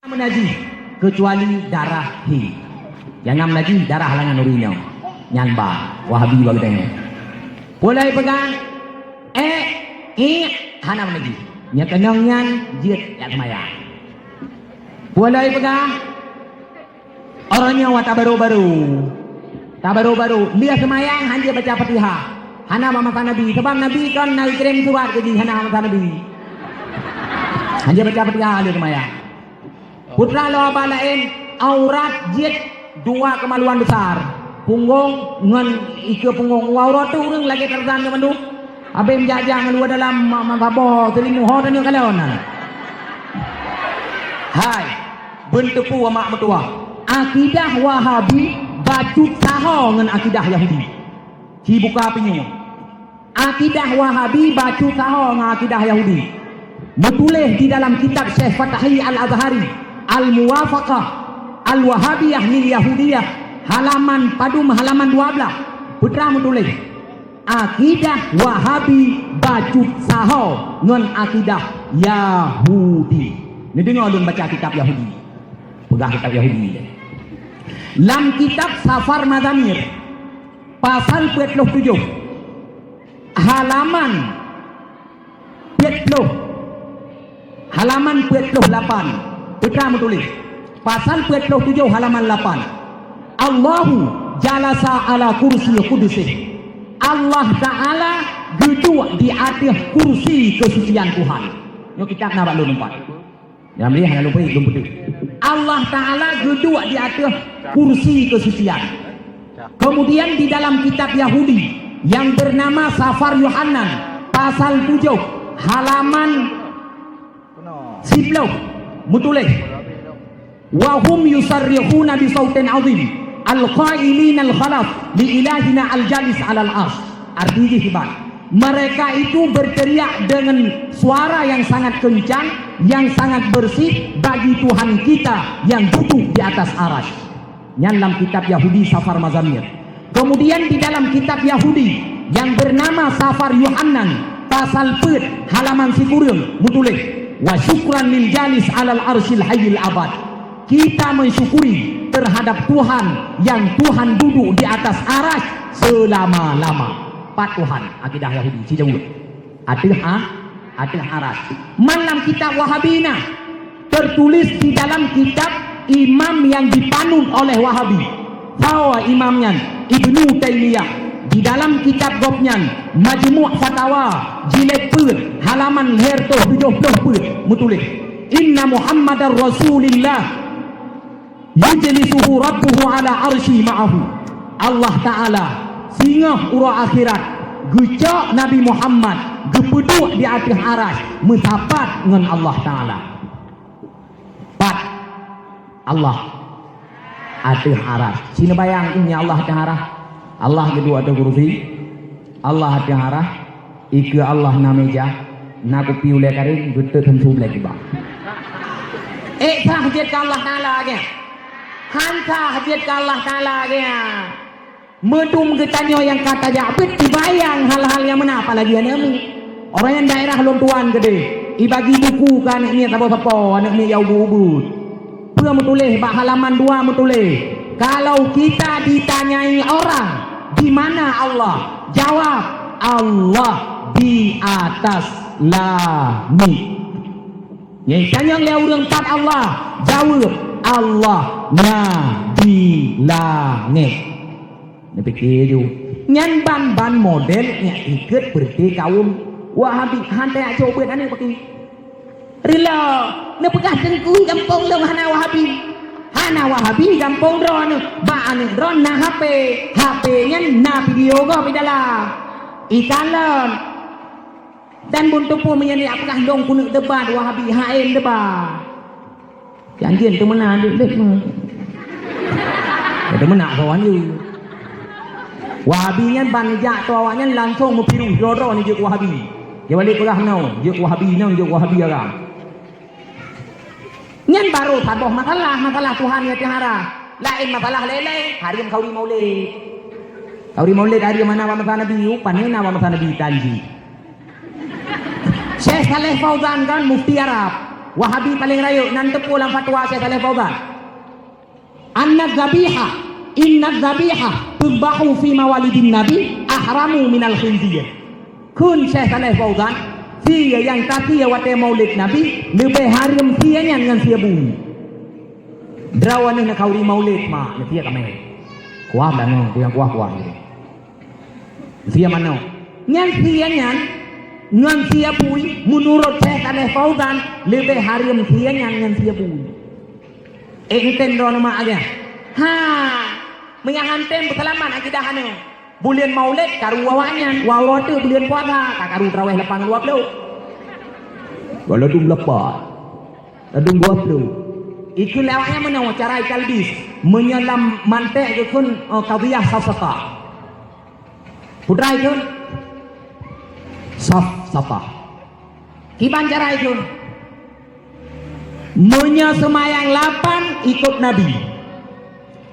menajis kecuali darah hi. Jangan menajis darah halangan urinnya. Nyanba Wahabi bagi tengok. Boleh pegang hana menajis. Nya kenang nyan jiet yak semayang. Boleh pegang orangnya wa tabaru-baru. Tabaru-baru dia semayang hanya baca Fatihah. Hana mama Nabi. Sebab Nabi kan nak kirim surat ke hana mama Nabi. Hanya baca Fatihah dia semayang. Putra lo apa lain aurat jid dua kemaluan besar. Punggung ngan ike punggung aurat tu urang lagi terzan ke mandu. Abe menjajang lu dalam mababo telimu ho tanya kalian. Hai, bentepu mak mertua. Akidah Wahabi bacut saho ngan akidah Yahudi. Ki buka penyu. Akidah Wahabi bacut saho ngan akidah Yahudi. Metulis di dalam kitab Syekh Fatahi Al-Azhari Al-Muwafaqah Al-Wahabiyah lil Yahudiyah halaman padum halaman 12 putra menulis akidah Wahabi bacut saho ngan akidah Yahudi. Ni dengar ulun baca kitab Yahudi. Pegang kitab Yahudi. Lam kitab Safar Mazamir pasal 47 halaman 70 halaman 48 putra menulis pasal 47 halaman 8 Allahu jalasa ala kursi qudusih. Allah Ta'ala duduk di atas kursi kesucian Tuhan. Yo kitab nak lu nampak. Jangan lihat hanya lupa Allah Ta'ala duduk di atas kursi kesucian. Kemudian di dalam kitab Yahudi yang bernama Safar Yohanan pasal 7 halaman 10 mutulis wa hum yusarrihuna bi sautin azim al-qailina al-khalaf li ilahina al-jalis 'alal arsh. Artinya hebat. Mereka itu berteriak dengan suara yang sangat kencang, yang sangat bersih bagi Tuhan kita yang duduk di atas arasy. Dalam kitab Yahudi Safar Mazamir. Kemudian di dalam kitab Yahudi yang bernama Safar Yohanan pasal 4 halaman 10 mutulis wa syukran lil jalis 'alal arsyil hayyil abad. Kita mensyukuri terhadap Tuhan yang Tuhan duduk di atas arasy selama-lama. Pat Tuhan akidah Yahudi si jauh. Ada arasy. Malam kitab Wahabina tertulis di dalam kitab imam yang dipanut oleh Wahabi. Bahwa imamnya Ibnu Taimiyah di dalam kitab gopnya Majmu' Fatawa jilid 4 halaman herto 70 mutulis inna Muhammadar Rasulillah yajlisuhu rabbuhu ala arsy ma'ahu. Allah Ta'ala singa ura akhirat gecak Nabi Muhammad gepeduk di atas arasy mendapat dengan Allah Ta'ala. Pat Allah atas arasy. Sini bayang ini Allah atas arasy. Allah kedua atas kursi. Allah atas arasy. Ika Allah na meja. Na kopi oleh karin gete tentu boleh tiba. Sah hajat ke Allah Ta'ala ke? Hanta hajat ke Allah Ta'ala ke? Medum ketanya yang kata jabit dibayang hal-hal yang mana apalagi anakmu. Orang yang daerah lontuan gede. Ibagi buku kan anak ni apa-apa, anak ni jauh bubut. Pura menulis bak halaman 2 menulis. Kalau kita ditanyai orang di mana Allah? Jawab Allah di atas langit. Yang tanya oleh orang empat Allah, jawab Allah di langit. Ni fikir ju. Nyan ban model nya ikut berarti kaum Wahabi hantai coba ane pakai. Rila ne pegah tengkung kampung dong hana Wahabi. Hana Wahabi kampung drone ba ane drone na HP nya na video go bidala. Ikalan dan buntu pun menyani apakah dong kuno debat Wahabi haen debat. Janjian tu mana dek mah. Ada mana kawan you. Wahabi nya banjak tu awaknya langsung mempiru doro ni juk Wahabi. Dia balik pelah nau, juk Wahabi nau juk Wahabi orang. Nyan baru taboh masalah Tuhan ya tihara. Lain masalah lele, hari kauri maulid. Kauri maulid hari mana wa masa Nabi, panena wa masa Nabi tanji. Syekh Saleh Fauzan kan mufti Arab. Wahabi paling raya nan tepu dalam fatwa Syekh Saleh Fauzan. Inna dhabiha tubahu fi mawalidin nabi ahramu minal khinzir. Kun Syekh Saleh Fauzan, sia yang tadi wate maulid nabi lebih haram sianya dengan sia bumi. Drawan ni kau di maulid mak, sia kami. Kuah dah no, yang kuah ni. Sia mana? Ngan sianya ngan sia bui menurut Syekh Saleh Fauzan lebih haram sianya dengan sia bui. Enten do nama aja. Ha, menyangantem berselamat akidah anu. Bulan Maulid karu wawanyan, wawa tu bulan puasa, karu tarawih 8.20. Kalau dum lepas. Dum 20. Itu lewatnya mana cara kalbis menyelam mantek ke kun qadiyah safsata. Putra itu safsata. Kiban cara itu menyemayang 8 ikut Nabi,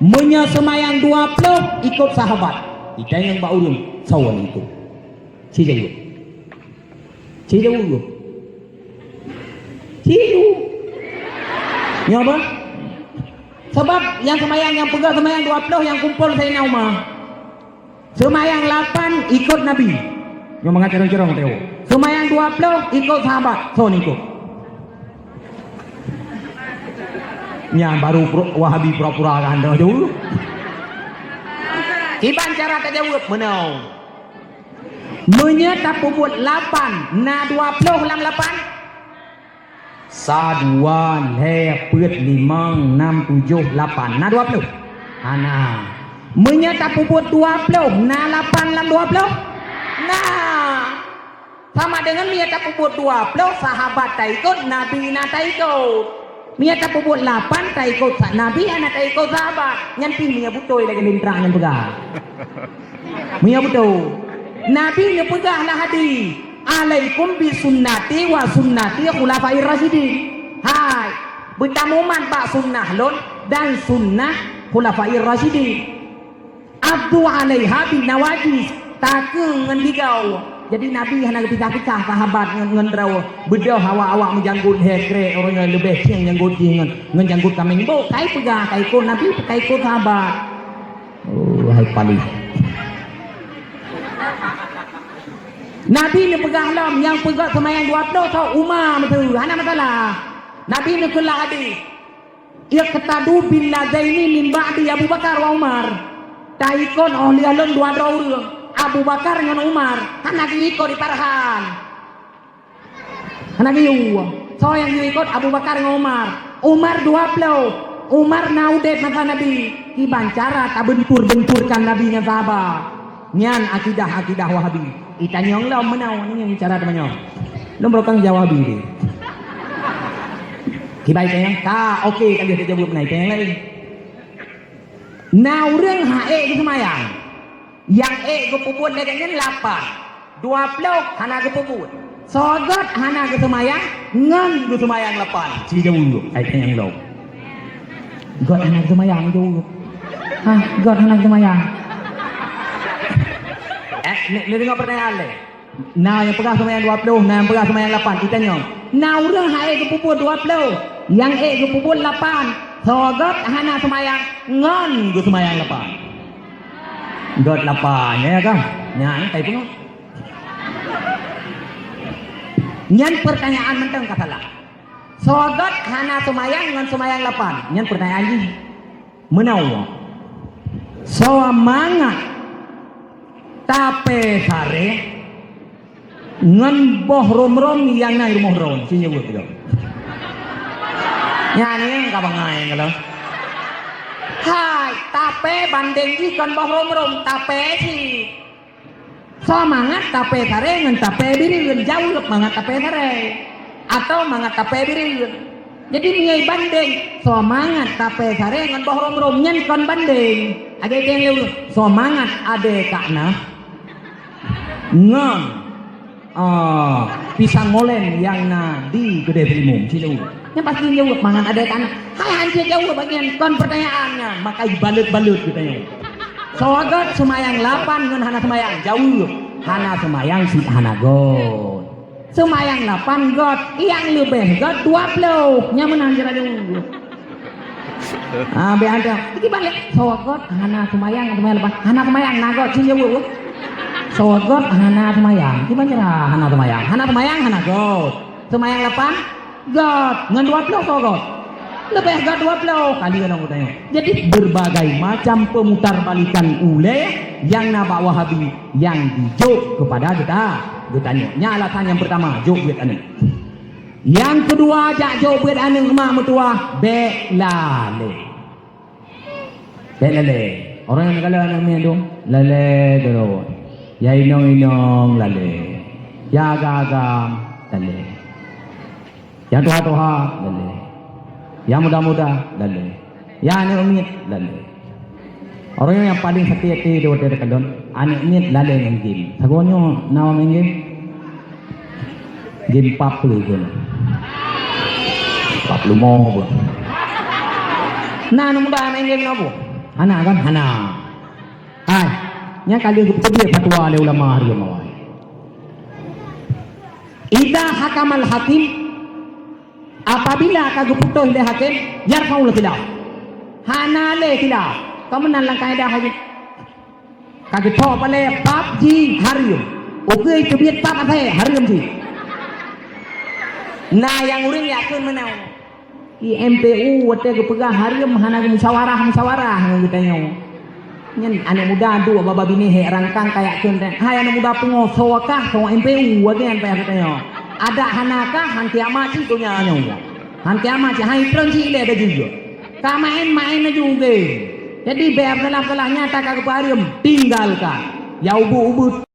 menyemayang 20 ikut sahabat. Kita yang bau urun sawan itu. Cijayu. Ya apa? Sebab yang semayang yang pegang semayang 20 yang kumpul Sayyidina Umar. Semayang 8 ikut Nabi. Yang mengajar cerong teo. Semayang 20 ikut sahabat. So ikut. Nya baru Wahabi pura-pura kan dah jauh. Iban cara tak jawab menau. Menyetap puput 8 na 20 lang 8. Saduan he put 5 6 7 8 na 20. Ana. Menyetap puput 20 na 8 lang 20. Nah. Sama dengan menyetap puput 20 sahabat tak ikut, Nabi na tak ikut. Mia tak puput 8 tak ikut Nabi, anak tak ikut sahabat. Nyanti mia betul lagi lintrang yang pegang. Mia betul. Nabi nya pegang lah hadis. Alaikum bi sunnati wa sunnati khulafair rasyidin. Hai, bertamuman pak sunnah lon dan sunnah khulafair rasyidin. Abdu alaiha bin nawajis. Takeng ngan digau. Jadi Nabi hanya pisah-pisah sahabat ngan rawa bedah awak-awak menjanggut hekre orang yang lebih siang janggut ngan janggut kambing bo kai pegang kai ko Nabi kai ko sahabat. Oh hai paling. Nabi ni pegang lam yang pegang semayang 20 tau Umar betul. Hana masalah. Nabi ni kula hadis. Iqtadu bil ladaini min ba'di Abu Bakar wa Umar. Taikon oleh alun dua orang. Abu Bakar dengan Umar, anak ikut di parahan. Anak itu, so yang ikut Abu Bakar dengan Umar. Umar 20, Umar naudet masa Nabi. Iban cara tak bentur-benturkan Nabi dengan sahabat. Nyan akidah Wahabi. Itanyong lah menau ni cara temannya. Lo berokang jawab ini. Kibai tayang ka, okey kalau dia jawab naik tayang lain. Now เรื่องหาเอกitu semayang. Yang ke puput dengan 8 20 hana ke puput sogot hana ke semayang ngan ke semayang 8 si jauh ai yang lo god hana ke semayang jauh ha god hana ke semayang ni dengar pertanyaan le nah yang pegang semayang 20 nah yang pegang semayang 8 kita nyong nah urang hae ke puput 20 yang ke puput 8 sogot hana semayang ngan ke semayang 8 God lapanya ya kan? Nyan, tapi pun. Nyan pertanyaan mentang katalah. Sogot hana semayang dengan semayang 8. Nyan pertanyaan ini. Menau. Semangat tape sare ngan boh rom yang naik rumah rom. Sini buat itu. Nyan kabangai kalau. Hai, tape bandeng di kon boh rom tape si. Semangat tape sare ngan tape birin jauh lebih mangat tape sare atau mangat tape birin. Jadi ngai bandeng semangat tape sare ngan boh rom nyen kon bandeng. Ada yang leu semangat ade kakna ngan pisang molen yang na di gede primum cilu. Yang pasti jawab mangan ada kan. Hai hancur jawab bagian kon pertanyaannya maka balut-balut katanya. Soagat semayang 8 ngan hana semayang jauh. Hana semayang si hana god. Semayang 8 got, yang lebih got 20. Nya menang jera dulu. Be ada. Iki balik sogot hana semayang lepas. Hana semayang nagot sing jauh. Sogot hana semayang. Ki jera hana semayang. Hana semayang hana got. Semayang 8 got ngan 20 sogot. Lebih got 20 kali orang tanya. Jadi berbagai macam pemutarbalikan uleh yang nabak Wahabi yang dijuk kepada kita. Tanya. Nya alasan yang pertama, juk duit ane. Yang kedua, jak juk duit ane rumah mertua, bek lale. Bek lale. Orang yang kalau anak ni tu, lale terus. Ya inong lale. Ya agam lale. Ya tuha lale. Ya muda lale. Ya anak umit lale. Orang yang paling hati-hati di hotel kalon, anak umit lale yang game. Sagonyo nama main game. Game papu itu. Papu mau apa? Nah, muda main game apa? Hana kan hana. Hai, nya kali itu dia fatwa oleh ulama hari mawai. Idza hakamal hakim, apabila kagak putus oleh hakim, yarfaul khilaf. Hana le khilaf. Kamu nan lang kaedah haji. Kagak thok pale bab ji harium. Oke itu biat bab apa harium ji. Nah yang uring yakin menau. Di MPU wate ke pegah harium hana musyawarah kita nyaw. Nyen anak muda tu baba bini he rangkang kayak keun teh. Hai anak muda pengoso kah so MPU wate yang payah kita nyaw. Ada hanakah han kiamat itu nya nyaw. Han kiamat hai prenci le ada juga. Ka main juga. Jadi biar kalah nyata kagak harium tinggalkan. Ya ubu